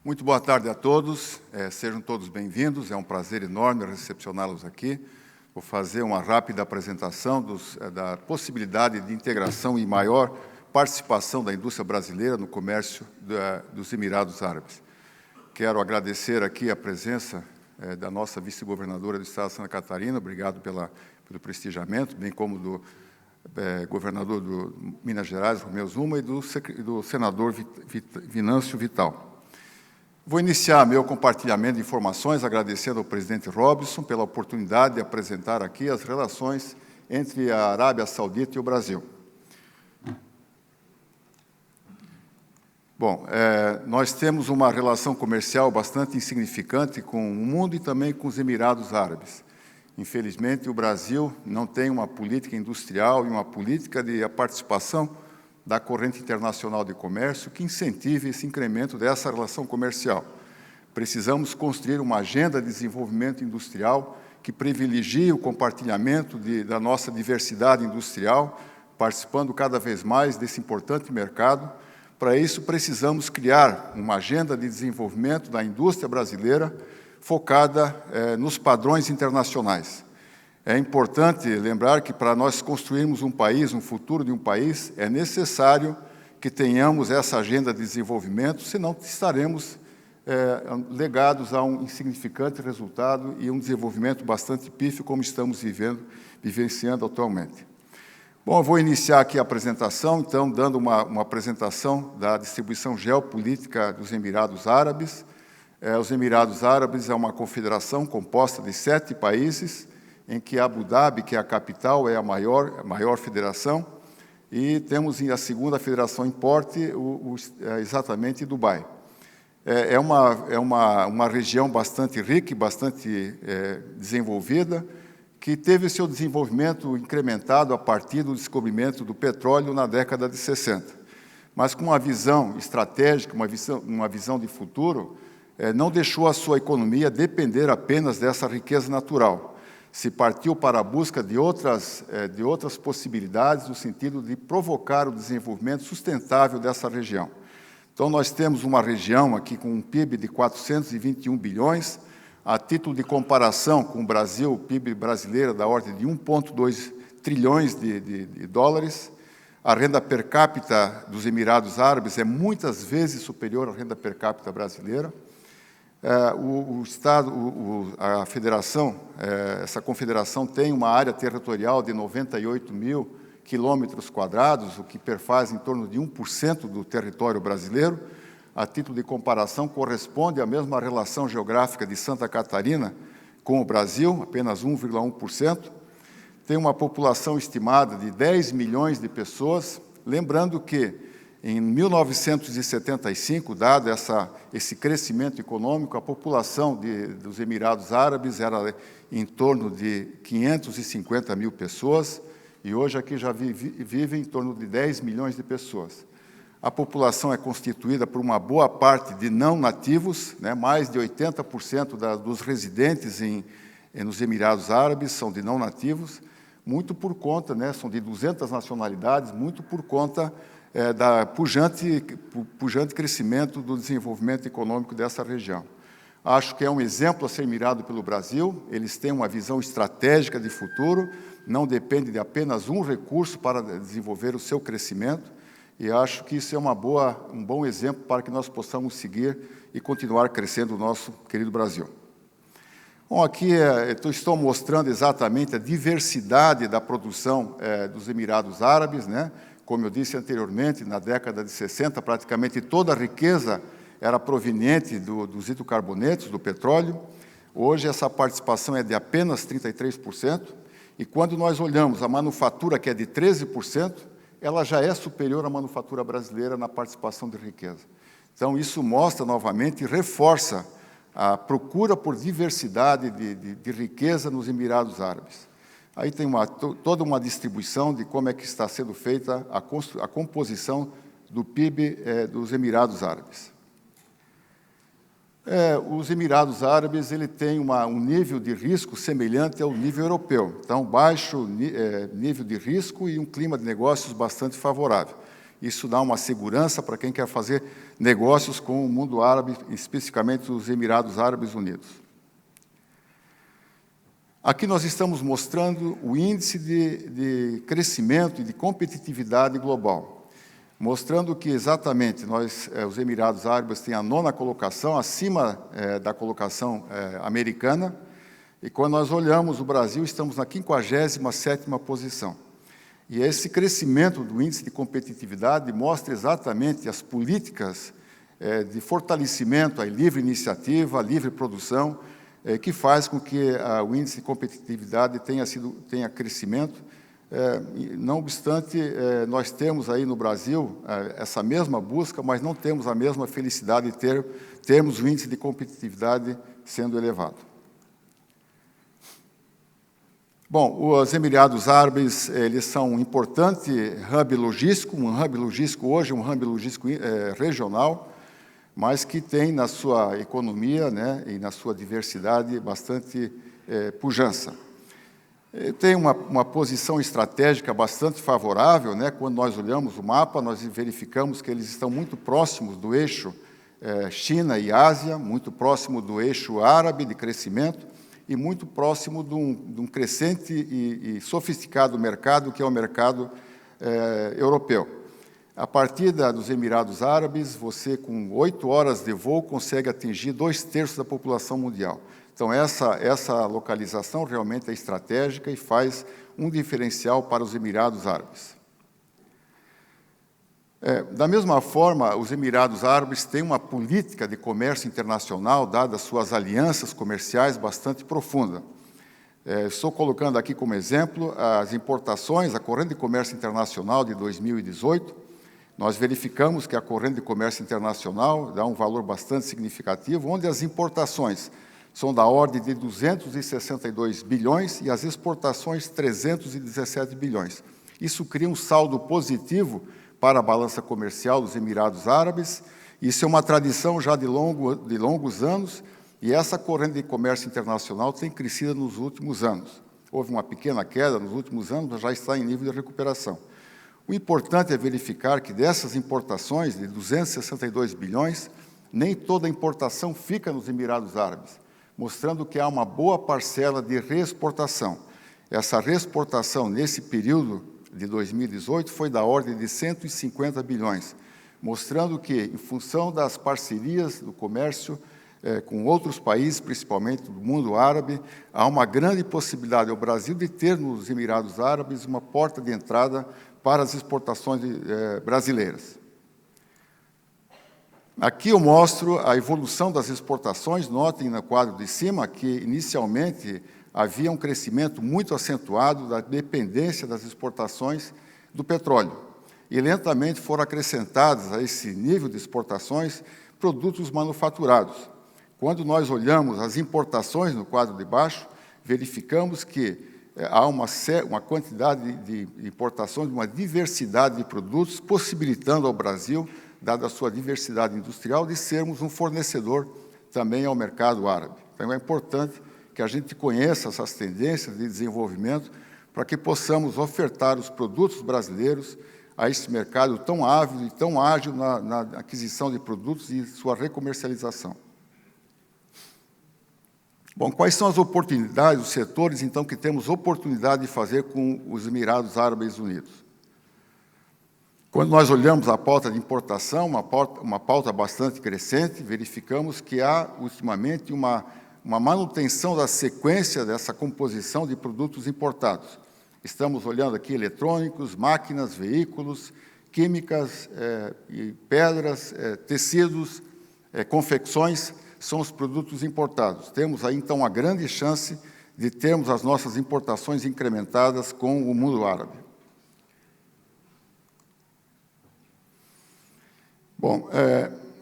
Muito boa tarde a todos, sejam todos bem-vindos, é um prazer enorme recepcioná-los aqui. Vou fazer uma rápida apresentação da possibilidade de integração e maior participação da indústria brasileira no comércio dos Emirados Árabes. Quero agradecer aqui a presença da nossa vice-governadora do Estado de Santa Catarina, obrigado pelo prestigiamento, bem como do governador do Minas Gerais, Romeu Zuma, e do senador Venâncio Vital. Vou iniciar meu compartilhamento de informações agradecendo ao presidente Robson pela oportunidade de apresentar aqui as relações entre a Arábia Saudita e o Brasil. Bom, nós temos uma relação comercial bastante insignificante com o mundo e também com os Emirados Árabes. Infelizmente, o Brasil não tem uma política industrial e uma política de participação da corrente internacional de comércio que incentive esse incremento dessa relação comercial. Precisamos construir uma agenda de desenvolvimento industrial que privilegie o compartilhamento da nossa diversidade industrial, participando cada vez mais desse importante mercado. Para isso, precisamos criar uma agenda de desenvolvimento da indústria brasileira focada nos padrões internacionais. É importante lembrar que, para nós construirmos um país, um futuro de um país, é necessário que tenhamos essa agenda de desenvolvimento, senão estaremos legados a um insignificante resultado e um desenvolvimento bastante pífio, como estamos vivenciando atualmente. Bom, eu vou iniciar aqui a apresentação, então, dando uma apresentação da distribuição geopolítica dos Emirados Árabes. Os Emirados Árabes é uma confederação composta de 7 países, em que Abu Dhabi, que é a capital, é a maior federação, e temos a segunda federação em porte, exatamente Dubai. É uma região bastante rica e bastante desenvolvida, que teve seu desenvolvimento incrementado a partir do descobrimento do petróleo na década de 60. Mas com uma visão estratégica, uma visão de futuro, não deixou a sua economia depender apenas dessa riqueza natural. Se partiu para a busca de outras possibilidades no sentido de provocar o desenvolvimento sustentável dessa região. Então, nós temos uma região aqui com um PIB de 421 bilhões, a título de comparação com o Brasil, o PIB brasileiro é da ordem de 1,2 trilhões de dólares. A renda per capita dos Emirados Árabes é muitas vezes superior à renda per capita brasileira. A federação, essa confederação tem uma área territorial de 98 mil quilômetros quadrados, o que perfaz em torno de 1% do território brasileiro. A título de comparação, corresponde à mesma relação geográfica de Santa Catarina com o Brasil, apenas 1,1%. Tem uma população estimada de 10 milhões de pessoas, lembrando que, em 1975, dado esse crescimento econômico, a população dos Emirados Árabes era em torno de 550 mil pessoas, e hoje aqui já vive em torno de 10 milhões de pessoas. A população é constituída por uma boa parte de não-nativos, mais de 80% dos residentes nos Emirados Árabes são de não-nativos, muito por conta, são de 200 nacionalidades, muito por conta pujante crescimento do desenvolvimento econômico dessa região. Acho que é um exemplo a ser mirado pelo Brasil, eles têm uma visão estratégica de futuro, não depende de apenas um recurso para desenvolver o seu crescimento, e acho que isso é um bom exemplo para que nós possamos seguir e continuar crescendo o nosso querido Brasil. Bom, aqui estou mostrando exatamente a diversidade da produção dos Emirados Árabes, Como eu disse anteriormente, na década de 60, praticamente toda a riqueza era proveniente dos hidrocarbonetos, do petróleo. Hoje, essa participação é de apenas 33%, e quando nós olhamos a manufatura, que é de 13%, ela já é superior à manufatura brasileira na participação de riqueza. Então, isso mostra novamente e reforça a procura por diversidade de riqueza nos Emirados Árabes. Aí tem toda uma distribuição de como é que está sendo feita a composição do PIB dos Emirados Árabes. Os Emirados Árabes têm um nível de risco semelhante ao nível europeu. Então, baixo nível de risco e um clima de negócios bastante favorável. Isso dá uma segurança para quem quer fazer negócios com o mundo árabe, especificamente os Emirados Árabes Unidos. Aqui nós estamos mostrando o índice de crescimento e de competitividade global, mostrando que exatamente os Emirados Árabes têm a 9ª colocação, acima da colocação americana, e quando nós olhamos o Brasil, estamos na 57ª posição. E esse crescimento do índice de competitividade mostra exatamente as políticas de fortalecimento à livre iniciativa, à livre produção, que faz com que o índice de competitividade tenha crescimento. Não obstante, nós temos aí no Brasil essa mesma busca, mas não temos a mesma felicidade de termos o índice de competitividade sendo elevado. Bom, os Emirados Árabes, eles são um importante hub logístico, hoje um hub logístico regional, mas que tem na sua economia, né, e na sua diversidade bastante pujança. Tem uma posição estratégica bastante favorável, né? Quando nós olhamos o mapa, nós verificamos que eles estão muito próximos do eixo China e Ásia, muito próximo do eixo árabe de crescimento e muito próximo de um crescente e sofisticado mercado, que é o mercado europeu. A partir dos Emirados Árabes, você, com 8 horas de voo, consegue atingir 2/3 da população mundial. Então, essa localização realmente é estratégica e faz um diferencial para os Emirados Árabes. Da mesma forma, os Emirados Árabes têm uma política de comércio internacional, dadas suas alianças comerciais, bastante profunda. Estou colocando aqui como exemplo as importações, a corrente de comércio internacional de 2018. Nós verificamos que a corrente de comércio internacional dá um valor bastante significativo, onde as importações são da ordem de 262 bilhões e as exportações 317 bilhões. Isso cria um saldo positivo para a balança comercial dos Emirados Árabes. Isso é uma tradição já de longos anos, e essa corrente de comércio internacional tem crescido nos últimos anos. Houve uma pequena queda nos últimos anos, mas já está em nível de recuperação. O importante é verificar que dessas importações de 262 bilhões, nem toda a importação fica nos Emirados Árabes, mostrando que há uma boa parcela de reexportação. Essa reexportação, nesse período de 2018, foi da ordem de 150 bilhões, mostrando que, em função das parcerias do comércio com outros países, principalmente do mundo árabe, há uma grande possibilidade ao Brasil de ter nos Emirados Árabes uma porta de entrada para as exportações brasileiras. Aqui eu mostro a evolução das exportações. Notem no quadro de cima que, inicialmente, havia um crescimento muito acentuado da dependência das exportações do petróleo. E, lentamente, foram acrescentados a esse nível de exportações produtos manufaturados. Quando nós olhamos as importações no quadro de baixo, verificamos que há uma quantidade de importações, uma diversidade de produtos, possibilitando ao Brasil, dada a sua diversidade industrial, de sermos um fornecedor também ao mercado árabe. Então, é importante que a gente conheça essas tendências de desenvolvimento para que possamos ofertar os produtos brasileiros a esse mercado tão ávido e tão ágil na aquisição de produtos e sua recomercialização. Bom, quais são as oportunidades, os setores, então, que temos oportunidade de fazer com os Emirados Árabes Unidos? Quando nós olhamos a pauta de importação, uma pauta bastante crescente, verificamos que há, ultimamente, uma manutenção da sequência dessa composição de produtos importados. Estamos olhando aqui eletrônicos, máquinas, veículos, químicas, pedras, tecidos, confecções, são os produtos importados. Temos aí, então, uma grande chance de termos as nossas importações incrementadas com o mundo árabe. Bom,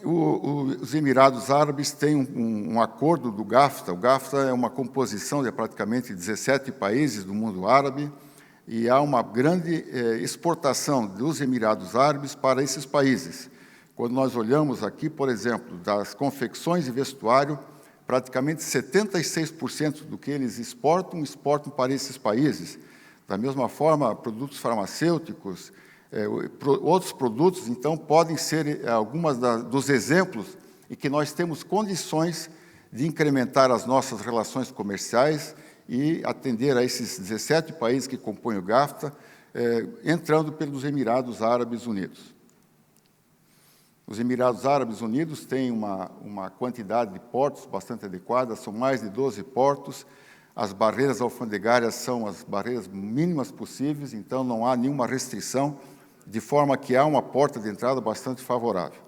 os Emirados Árabes têm um acordo do GAFTA. O GAFTA é uma composição de praticamente 17 países do mundo árabe, e há uma grande exportação dos Emirados Árabes para esses países. Quando nós olhamos aqui, por exemplo, das confecções e vestuário, praticamente 76% do que eles exportam para esses países. Da mesma forma, produtos farmacêuticos, outros produtos, então, podem ser algumas dos exemplos em que nós temos condições de incrementar as nossas relações comerciais e atender a esses 17 países que compõem o GAFTA, entrando pelos Emirados Árabes Unidos. Os Emirados Árabes Unidos têm uma quantidade de portos bastante adequada, são mais de 12 portos, as barreiras alfandegárias são as barreiras mínimas possíveis, então não há nenhuma restrição, de forma que há uma porta de entrada bastante favorável.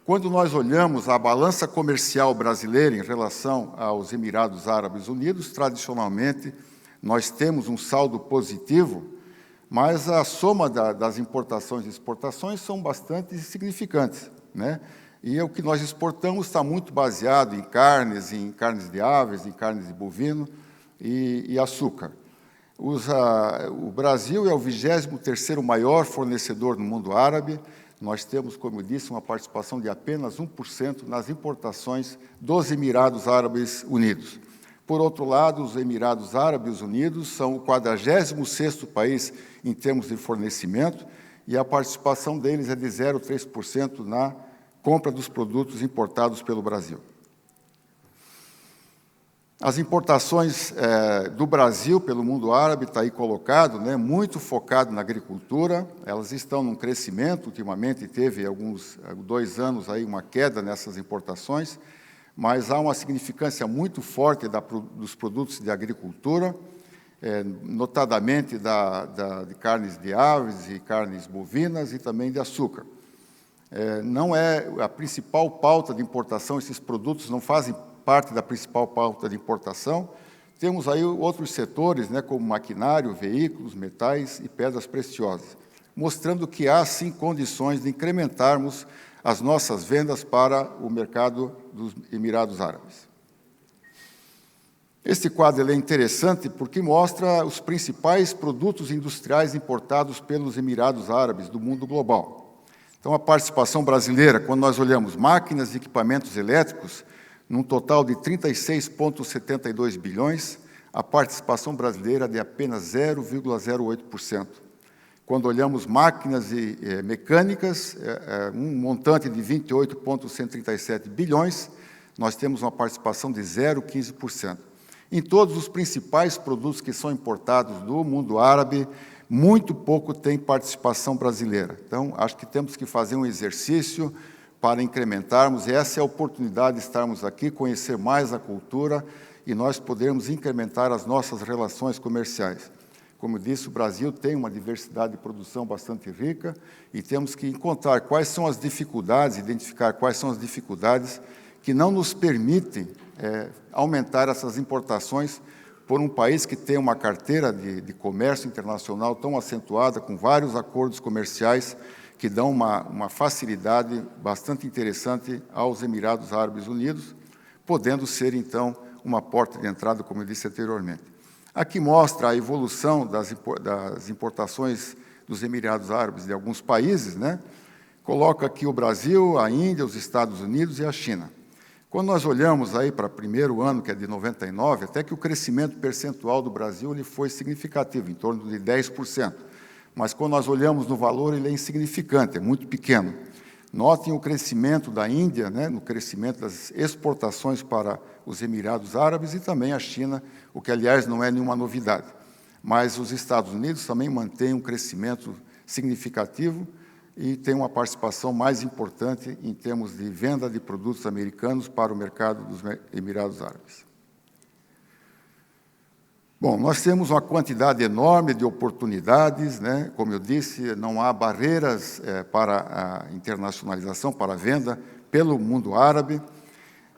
Quando nós olhamos a balança comercial brasileira em relação aos Emirados Árabes Unidos, tradicionalmente, nós temos um saldo positivo, mas a soma das importações e exportações são bastante significantes, né? E o que nós exportamos está muito baseado em carnes de aves, em carnes de bovino e açúcar. O Brasil é o 23º maior fornecedor no mundo árabe. Nós temos, como eu disse, uma participação de apenas 1% nas importações dos Emirados Árabes Unidos. Por outro lado, os Emirados Árabes Unidos são o 46º país em termos de fornecimento e a participação deles é de 0,3% na compra dos produtos importados pelo Brasil. As importações do Brasil pelo mundo árabe, está aí colocado, né, muito focado na agricultura, elas estão num crescimento, ultimamente teve 2 anos aí uma queda nessas importações, mas há uma significância muito forte dos produtos de agricultura, notadamente de carnes de aves e carnes bovinas e também de açúcar. Não é a principal pauta de importação, esses produtos não fazem parte da principal pauta de importação. Temos aí outros setores, né, como maquinário, veículos, metais e pedras preciosas, mostrando que há, sim, condições de incrementarmos as nossas vendas para o mercado dos Emirados Árabes. Este quadro é interessante porque mostra os principais produtos industriais importados pelos Emirados Árabes do mundo global. Então, a participação brasileira, quando nós olhamos máquinas e equipamentos elétricos, num total de 36,72 bilhões, a participação brasileira é de apenas 0,08%. Quando olhamos máquinas e mecânicas, um montante de 28,137 bilhões, nós temos uma participação de 0,15%. Em todos os principais produtos que são importados do mundo árabe, muito pouco tem participação brasileira. Então, acho que temos que fazer um exercício para incrementarmos, e essa é a oportunidade de estarmos aqui, conhecer mais a cultura e nós podermos incrementar as nossas relações comerciais. Como eu disse, o Brasil tem uma diversidade de produção bastante rica e temos que encontrar quais são as dificuldades, identificar quais são as dificuldades que não nos permitem aumentar essas importações por um país que tem uma carteira de comércio internacional tão acentuada, com vários acordos comerciais que dão uma facilidade bastante interessante aos Emirados Árabes Unidos, podendo ser, então, uma porta de entrada, como eu disse anteriormente. Aqui mostra a evolução das importações dos Emirados Árabes de alguns países, né? Coloca aqui o Brasil, a Índia, os Estados Unidos e a China. Quando nós olhamos aí para o primeiro ano, que é de 99, até que o crescimento percentual do Brasil ele foi significativo, em torno de 10%. Mas quando nós olhamos no valor, ele é insignificante, é muito pequeno. Notem o crescimento da Índia, né, no crescimento das exportações para os Emirados Árabes e também a China, o que, aliás, não é nenhuma novidade. Mas os Estados Unidos também mantêm um crescimento significativo e tem uma participação mais importante em termos de venda de produtos americanos para o mercado dos Emirados Árabes. Bom, nós temos uma quantidade enorme de oportunidades, né? Como eu disse, não há barreiras para a internacionalização, para a venda pelo mundo árabe,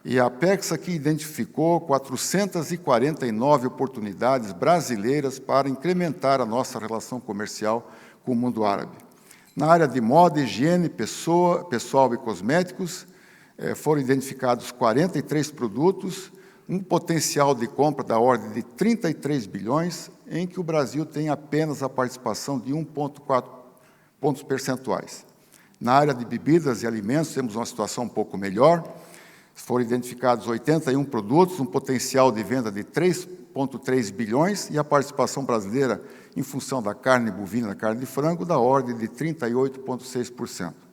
e a Apex aqui identificou 449 oportunidades brasileiras para incrementar a nossa relação comercial com o mundo árabe. Na área de moda, higiene, pessoal e cosméticos, foram identificados 43 produtos, um potencial de compra da ordem de 33 bilhões, em que o Brasil tem apenas a participação de 1,4 pontos percentuais. Na área de bebidas e alimentos, temos uma situação um pouco melhor. Foram identificados 81 produtos, um potencial de venda de 3 2,3 bilhões, e a participação brasileira, em função da carne bovina e da carne de frango, da ordem de 38,6%.